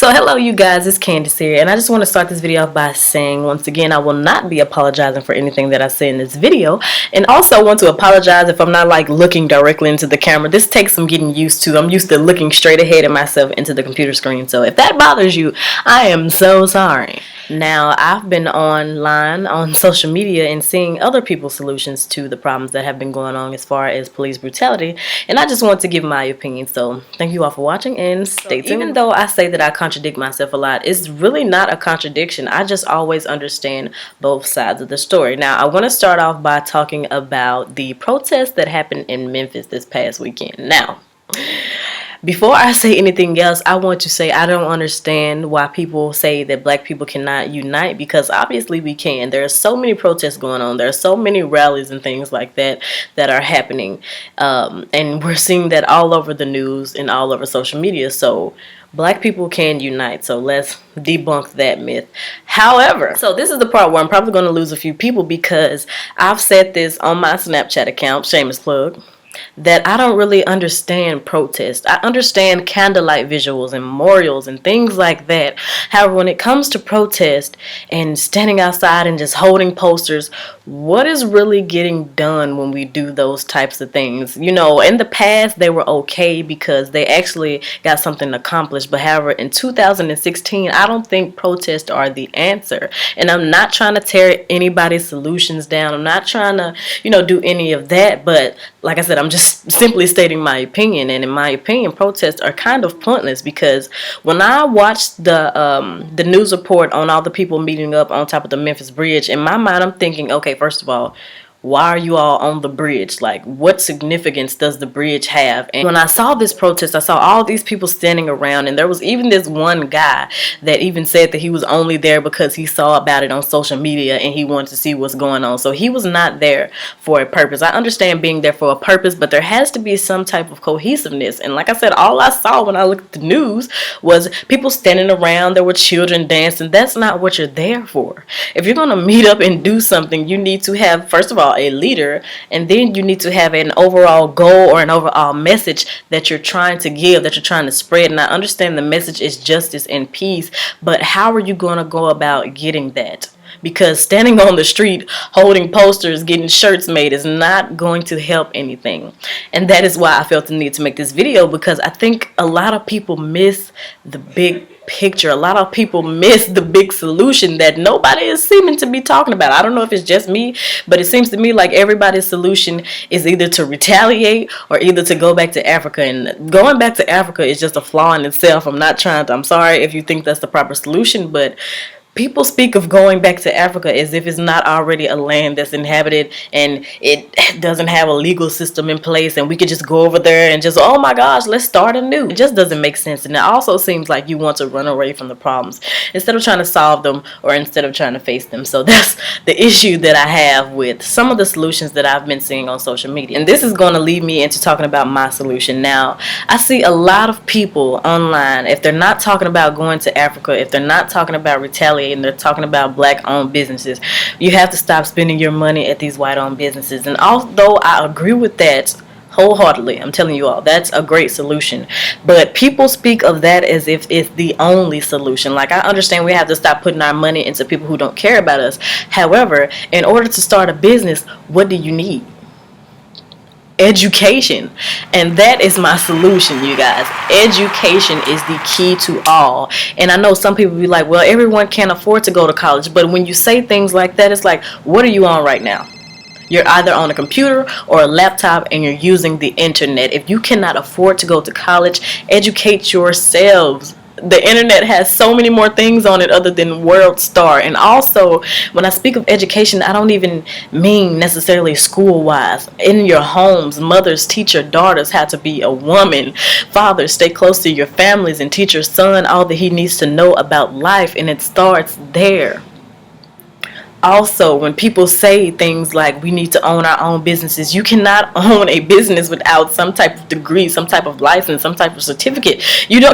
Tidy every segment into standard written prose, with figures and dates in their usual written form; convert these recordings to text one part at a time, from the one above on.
So hello you guys, it's Candace here, and I just want to start this video off by saying once again I will not be apologizing for anything that I say in this video, and also want to apologize if I'm not like looking directly into the camera. This takes some getting used to. I'm used to looking straight ahead of myself into the computer screen, so if that bothers you, I am so sorry. Now, I've been online on social media and seeing other people's solutions to the problems that have been going on as far as police brutality, and I just want to give my opinion. So thank you all for watching and stay tuned. Even though I say that I contradict myself a lot, it's really not a contradiction. I just always understand both sides of the story. Now, I want to start off by talking about the protest that happened in Memphis this past weekend. Now, before I say anything else, I want to say I don't understand why people say that black people cannot unite, because obviously we can. There are so many protests going on. There are so many rallies and things like that that are happening. And we're seeing that all over the news and all over social media. So black people can unite. So let's debunk that myth. However, so this is the part where I'm probably going to lose a few people, because I've said this on my Snapchat account, shameless plug, that I don't really understand protest. I understand candlelight visuals and memorials and things like that. However, when it comes to protest and standing outside and just holding posters, what is really getting done when we do those types of things? You know, in the past they were okay because they actually got something accomplished. But however, in 2016, I don't think protests are the answer. And I'm not trying to tear anybody's solutions down. I'm not trying to, do any of that. But like I said, I'm just simply stating my opinion, and in my opinion, protests are kind of pointless, because when I watched the news report on all the people meeting up on top of the Memphis Bridge, in my mind I'm thinking, okay, first of all, why are you all on the bridge? Like, what significance does the bridge have? And when I saw this protest, I saw all these people standing around, and there was even this one guy that even said that he was only there because he saw about it on social media and he wanted to see what's going on. So he was not there for a purpose. I understand being there for a purpose, but there has to be some type of cohesiveness. And like I said, all I saw when I looked at the news was people standing around. There were children dancing. That's not what you're there for. If you're going to meet up and do something, you need to have, first of all, a leader, and then you need to have an overall goal or an overall message that you're trying to give, that you're trying to spread. And I understand the message is justice and peace, but how are you going to go about getting that? Because standing on the street holding posters, getting shirts made is not going to help anything. And that is why I felt the need to make this video, because I think a lot of people miss the big picture. A lot of people miss the big solution that nobody is seeming to be talking about. I don't know if it's just me, but it seems to me like everybody's solution is either to retaliate or either to go back to Africa. And going back to Africa is just a flaw in itself. I'm sorry if you think that's the proper solution, but people speak of going back to Africa as if it's not already a land that's inhabited and it doesn't have a legal system in place, and we could just go over there and just, oh my gosh, let's start anew. It just doesn't make sense. And it also seems like you want to run away from the problems instead of trying to solve them, or instead of trying to face them. So that's the issue that I have with some of the solutions that I've been seeing on social media. And this is going to lead me into talking about my solution. Now, I see a lot of people online, if they're not talking about going to Africa, if they're not talking about retaliating, and they're talking about black-owned businesses, you have to stop spending your money at these white-owned businesses. And although I agree with that wholeheartedly, I'm telling you all, that's a great solution, but people speak of that as if it's the only solution. Like, I understand we have to stop putting our money into people who don't care about us. However, in order to start a business, what do you need? Education. And that is my solution, you guys. Education is the key to all. And I know some people be like, well, everyone can't afford to go to college. But when you say things like that, it's like, what are you on right now? You're either on a computer or a laptop and you're using the internet. If you cannot afford to go to college, educate yourselves. The internet has so many more things on it other than World Star. And also, when I speak of education, I don't even mean necessarily school-wise. In your homes, mothers teach your daughters how to be a woman. Fathers, stay close to your families and teach your son all that he needs to know about life, and it starts there. Also, when people say things like we need to own our own businesses, you cannot own a business without some type of degree, some type of license, some type of certificate.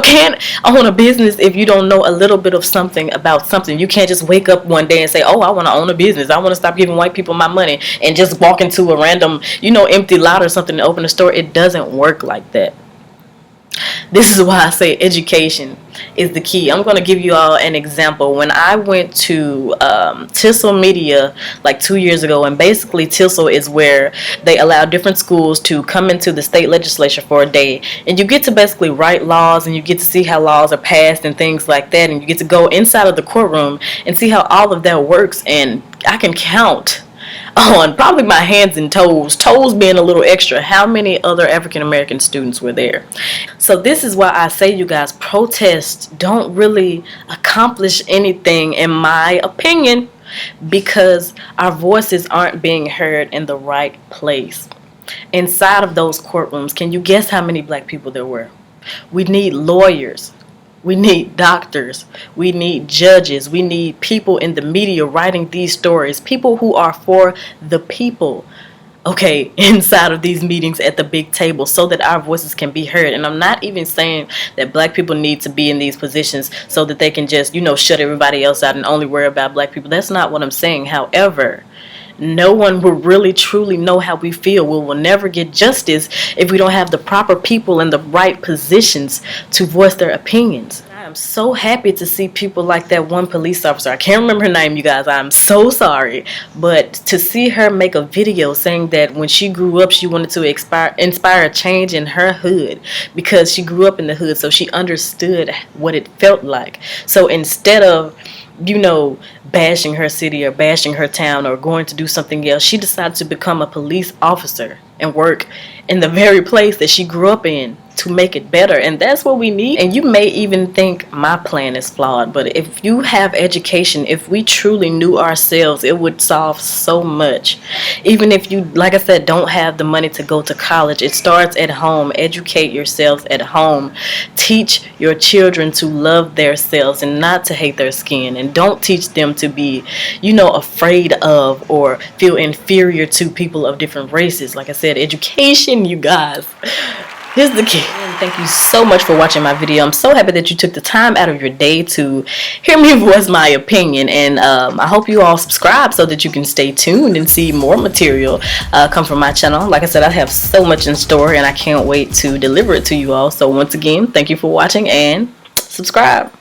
Can't own a business if you don't know a little bit of something about something. You can't just wake up one day and say, oh, I want to own a business. I want to stop giving white people my money, and just walk into a random, empty lot or something and open a store. It doesn't work like that. This is why I say education is the key. I'm going to give you all an example. When I went to Tissel Media like 2 years ago, and basically Tissel is where they allow different schools to come into the state legislature for a day, and you get to basically write laws, and you get to see how laws are passed and things like that, and you get to go inside of the courtroom and see how all of that works. And I can count on probably my hands and toes being a little extra, how many other African American students were there. So this is why I say, you guys, protests don't really accomplish anything in my opinion, because our voices aren't being heard in the right place. Inside of those courtrooms, can you guess how many black people there were? We need lawyers. We need doctors. We need judges. We need people in the media writing these stories. People who are for the people, okay, inside of these meetings at the big table, so that our voices can be heard. And I'm not even saying that black people need to be in these positions so that they can just, shut everybody else out and only worry about black people. That's not what I'm saying. However, no one will really truly know how we feel. We will never get justice if we don't have the proper people in the right positions to voice their opinions. I am so happy to see people like that one police officer. I can't remember her name, you guys. I'm so sorry. But to see her make a video saying that when she grew up, she wanted to inspire a change in her hood, because she grew up in the hood, so she understood what it felt like. So instead of bashing her city or bashing her town or going to do something else, she decided to become a police officer and work in the very place that she grew up in to make it better. And that's what we need. And you may even think my plan is flawed, but if you have education, if we truly knew ourselves, it would solve so much. Even if you, like I said, don't have the money to go to college, it starts at home. Educate yourselves at home. Teach your children to love themselves and not to hate their skin, and don't teach them to be afraid of or feel inferior to people of different races. Like I said, education, you guys. Here's the key. And thank you so much for watching my video. I'm so happy that you took the time out of your day to hear me voice my opinion. And I hope you all subscribe so that you can stay tuned and see more material come from my channel. Like I said, I have so much in store, and I can't wait to deliver it to you all. So once again, thank you for watching, and subscribe.